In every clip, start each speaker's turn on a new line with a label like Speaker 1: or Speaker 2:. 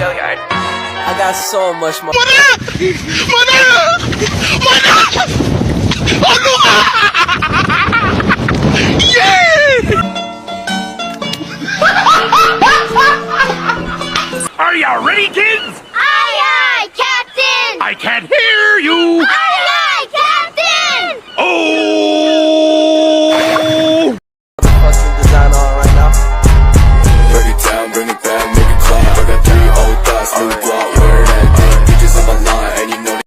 Speaker 1: Gilliard. I got so much more.
Speaker 2: Are you ready, kids?
Speaker 3: Aye, aye, Captain!
Speaker 2: I can't hear you.
Speaker 3: Aye, aye, Captain!
Speaker 2: Oh!
Speaker 1: Fucking design on right now.
Speaker 4: Break it down, bring it back, make it clap. I got 3 old thoughts, new block, where that thing. Bitches on my line, and you know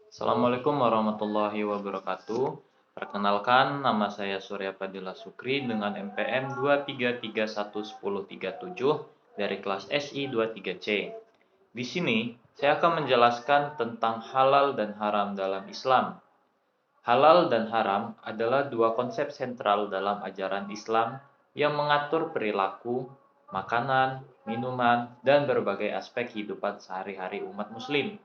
Speaker 5: Assalamualaikum warahmatullahi wabarakatuh. Perkenalkan, nama saya Surya Padilla Sukri dengan NPM 233111037 dari kelas SI 23C. Di sini, saya akan menjelaskan tentang halal dan haram dalam Islam. Halal dan haram adalah dua konsep sentral dalam ajaran Islam yang mengatur perilaku, makanan, minuman, dan berbagai aspek kehidupan sehari-hari umat muslim.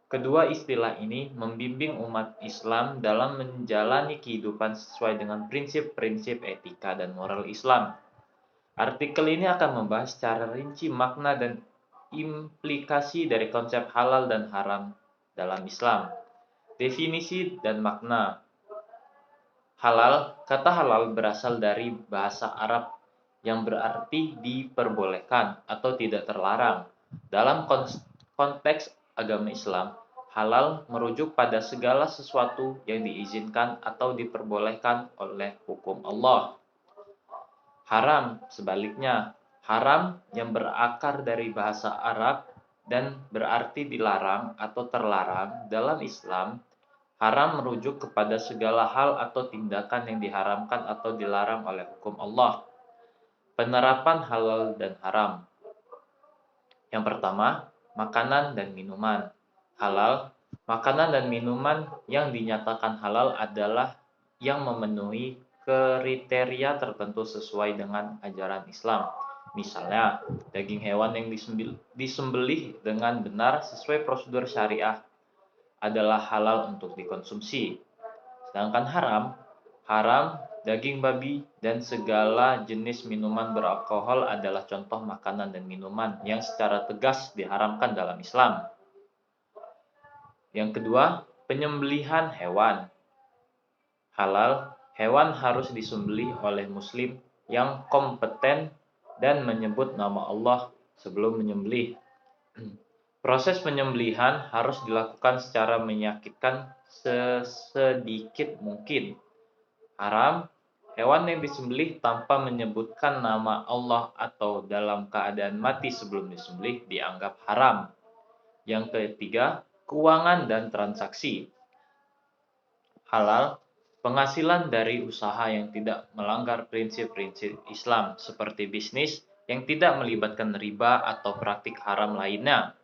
Speaker 5: Kedua istilah ini membimbing umat Islam dalam menjalani kehidupan sesuai dengan prinsip-prinsip etika dan moral Islam. Artikel ini akan membahas secara rinci makna dan implikasi dari konsep halal dan haram dalam Islam. Definisi dan makna. Halal, kata halal berasal dari bahasa Arab yang berarti diperbolehkan atau tidak terlarang. Dalam konteks agama Islam, halal merujuk pada segala sesuatu yang diizinkan atau diperbolehkan oleh hukum Allah. Haram, sebaliknya, haram yang berakar dari bahasa Arab dan berarti dilarang atau terlarang dalam Islam. Haram merujuk kepada segala hal atau tindakan yang diharamkan atau dilarang oleh hukum Allah. Penerapan halal dan haram. Yang pertama, makanan dan minuman. Halal, makanan dan minuman yang dinyatakan halal adalah yang memenuhi kriteria tertentu sesuai dengan ajaran Islam. Misalnya, daging hewan yang disembelih dengan benar sesuai prosedur syariah adalah halal untuk dikonsumsi. Sedangkan haram, daging babi dan segala jenis minuman beralkohol adalah contoh makanan dan minuman yang secara tegas diharamkan dalam Islam. Yang kedua, penyembelihan hewan. Halal, hewan harus disembelih oleh muslim yang kompeten dan menyebut nama Allah sebelum menyembelih. Proses penyembelihan harus dilakukan secara menyakitkan sesedikit mungkin. Haram, hewan yang disembelih tanpa menyebutkan nama Allah atau dalam keadaan mati sebelum disembelih dianggap haram. Yang ketiga, keuangan dan transaksi. Halal, penghasilan dari usaha yang tidak melanggar prinsip-prinsip Islam seperti bisnis yang tidak melibatkan riba atau praktik haram lainnya.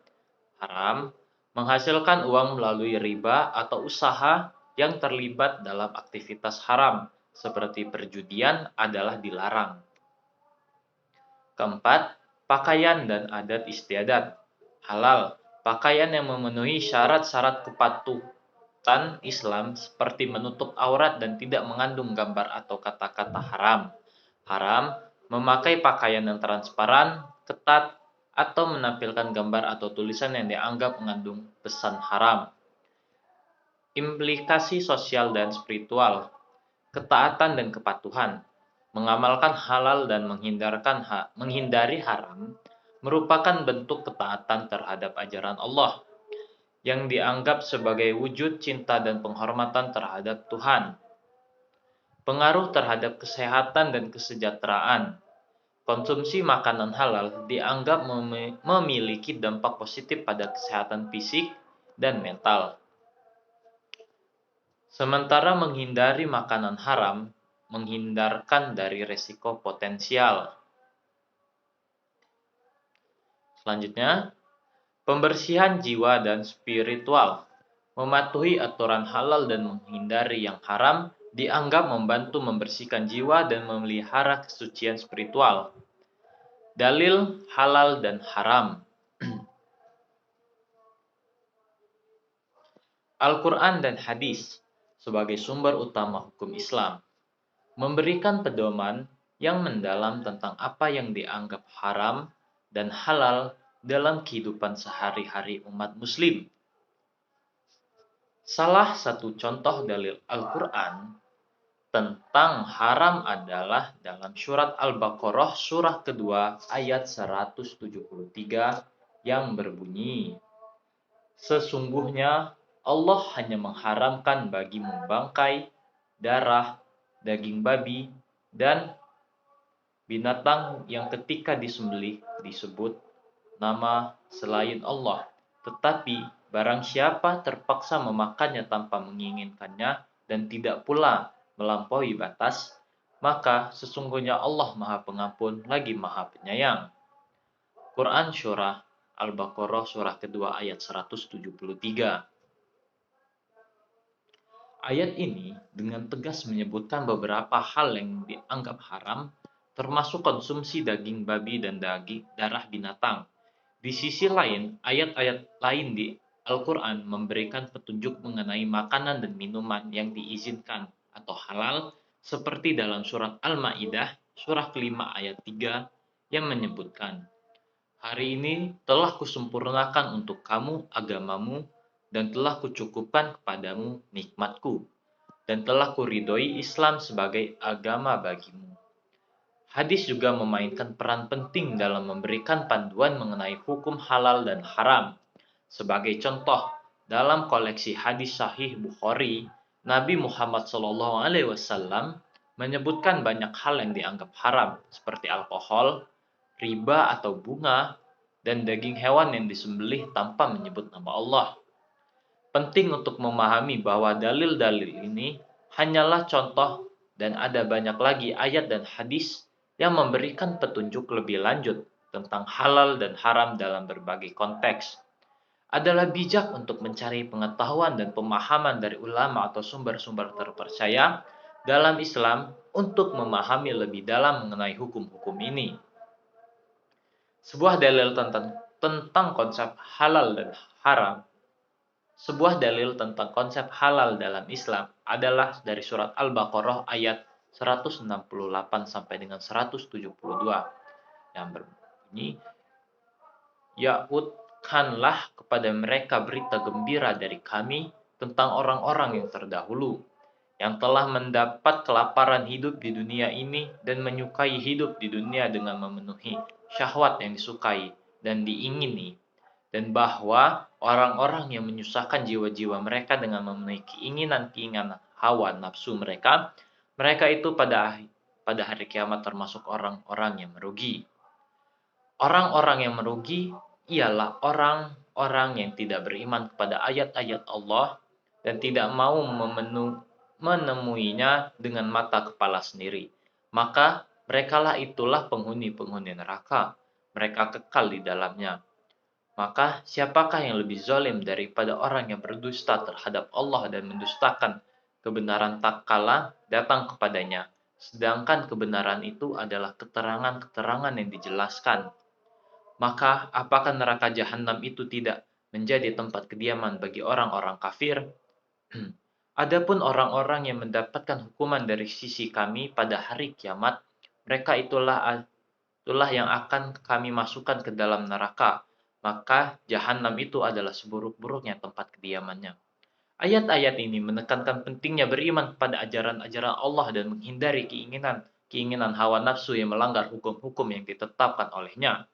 Speaker 5: Haram, menghasilkan uang melalui riba atau usaha yang terlibat dalam aktivitas haram seperti perjudian adalah dilarang. Keempat, pakaian dan adat istiadat. Halal, pakaian yang memenuhi syarat-syarat kepatuhan Islam seperti menutup aurat dan tidak mengandung gambar atau kata-kata haram. Haram, memakai pakaian yang transparan, ketat, atau menampilkan gambar atau tulisan yang dianggap mengandung pesan haram. Implikasi sosial dan spiritual. Ketaatan dan kepatuhan. Mengamalkan halal dan menghindari haram merupakan bentuk ketaatan terhadap ajaran Allah yang dianggap sebagai wujud cinta dan penghormatan terhadap Tuhan. Pengaruh terhadap kesehatan dan kesejahteraan. Konsumsi makanan halal dianggap memiliki dampak positif pada kesehatan fisik dan mental. Sementara menghindari makanan haram menghindarkan dari resiko potensial. Selanjutnya, pembersihan jiwa dan spiritual. Mematuhi aturan halal dan menghindari yang haram dianggap membantu membersihkan jiwa dan memelihara kesucian spiritual. Dalil halal dan haram. Al-Quran dan hadis sebagai sumber utama hukum Islam memberikan pedoman yang mendalam tentang apa yang dianggap haram dan halal dalam kehidupan sehari-hari umat muslim. Salah satu contoh dalil Al-Quran tentang haram adalah dalam surat Al-Baqarah surah kedua ayat 173 yang berbunyi, "Sesungguhnya Allah hanya mengharamkan bagimu bangkai, darah, daging babi, dan binatang yang ketika disembelih disebut nama selain Allah. Tetapi barang siapa terpaksa memakannya tanpa menginginkannya dan tidak pula melampaui batas, maka sesungguhnya Allah Maha Pengampun lagi Maha Penyayang." Quran Surah Al-Baqarah surah kedua ayat 173. Ayat ini dengan tegas menyebutkan beberapa hal yang dianggap haram, termasuk konsumsi daging babi dan darah binatang. Di sisi lain, ayat-ayat lain di Al-Quran memberikan petunjuk mengenai makanan dan minuman yang diizinkan atau halal, seperti dalam surat Al-Ma'idah, surah kelima ayat 3, yang menyebutkan, "Hari ini telah kusempurnakan untuk kamu agamamu, dan telah kucukupkan kepadamu nikmatku, dan telah kuridhoi Islam sebagai agama bagimu." Hadis juga memainkan peran penting dalam memberikan panduan mengenai hukum halal dan haram. Sebagai contoh, dalam koleksi hadis Sahih Bukhari, Nabi Muhammad SAW menyebutkan banyak hal yang dianggap haram, seperti alkohol, riba atau bunga, dan daging hewan yang disembelih tanpa menyebut nama Allah. Penting untuk memahami bahwa dalil-dalil ini hanyalah contoh dan ada banyak lagi ayat dan hadis yang memberikan petunjuk lebih lanjut tentang halal dan haram dalam berbagai konteks. Adalah bijak untuk mencari pengetahuan dan pemahaman dari ulama atau sumber-sumber terpercaya dalam Islam untuk memahami lebih dalam mengenai hukum-hukum ini. Sebuah dalil tentang konsep halal dan haram. Sebuah dalil tentang konsep halal dalam Islam adalah dari surat Al-Baqarah ayat 168 sampai dengan 172 yang berbunyi, "Yautkanlah kepada mereka berita gembira dari kami tentang orang-orang yang terdahulu, yang telah mendapat kelaparan hidup di dunia ini dan menyukai hidup di dunia dengan memenuhi syahwat yang disukai dan diingini, dan bahwa orang-orang yang menyusahkan jiwa-jiwa mereka dengan memenuhi keinginan-keinginan hawa nafsu mereka itu pada hari kiamat termasuk orang-orang yang merugi." Orang-orang yang merugi ialah orang-orang yang tidak beriman kepada ayat-ayat Allah dan tidak mau menemuinya dengan mata kepala sendiri. Maka merekalah itulah penghuni-penghuni neraka. Mereka kekal di dalamnya. Maka siapakah yang lebih zalim daripada orang yang berdusta terhadap Allah dan mendustakan kebenaran tak kala datang kepadanya, sedangkan kebenaran itu adalah keterangan-keterangan yang dijelaskan. Maka apakah neraka jahanam itu tidak menjadi tempat kediaman bagi orang-orang kafir? Adapun orang-orang yang mendapatkan hukuman dari sisi kami pada hari kiamat, mereka itulah yang akan kami masukkan ke dalam neraka. Maka jahanam itu adalah seburuk-buruknya tempat kediamannya. Ayat-ayat ini menekankan pentingnya beriman kepada ajaran-ajaran Allah dan menghindari keinginan hawa nafsu yang melanggar hukum-hukum yang ditetapkan olehnya.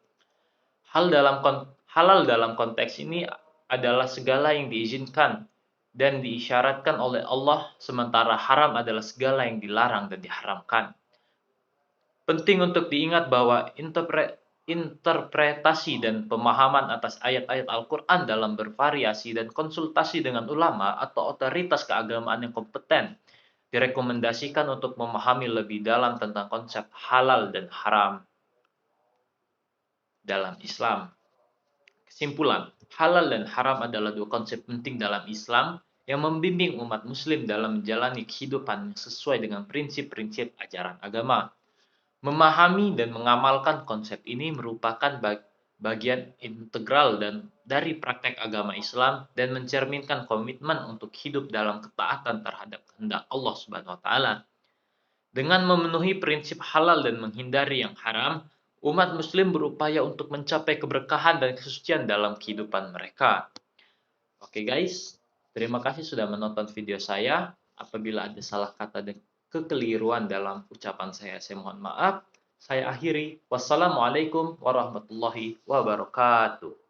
Speaker 5: Halal dalam konteks ini adalah segala yang diizinkan dan diisyaratkan oleh Allah, sementara haram adalah segala yang dilarang dan diharamkan. Penting untuk diingat bahwa interpretasi dan pemahaman atas ayat-ayat Al-Quran dalam bervariasi dan konsultasi dengan ulama atau otoritas keagamaan yang kompeten direkomendasikan untuk memahami lebih dalam tentang konsep halal dan haram dalam Islam. Kesimpulan, halal dan haram adalah dua konsep penting dalam Islam yang membimbing umat muslim dalam menjalani kehidupan sesuai dengan prinsip-prinsip ajaran agama. Memahami dan mengamalkan konsep ini merupakan bagian integral dari praktek agama Islam dan mencerminkan komitmen untuk hidup dalam ketaatan terhadap kehendak Allah Subhanahu wa taala. Dengan memenuhi prinsip halal dan menghindari yang haram, umat muslim berupaya untuk mencapai keberkahan dan kesucian dalam kehidupan mereka. Oke guys, terima kasih sudah menonton video saya. Apabila ada salah kata dan kekeliruan dalam ucapan saya mohon maaf. Saya akhiri. Wassalamualaikum warahmatullahi wabarakatuh.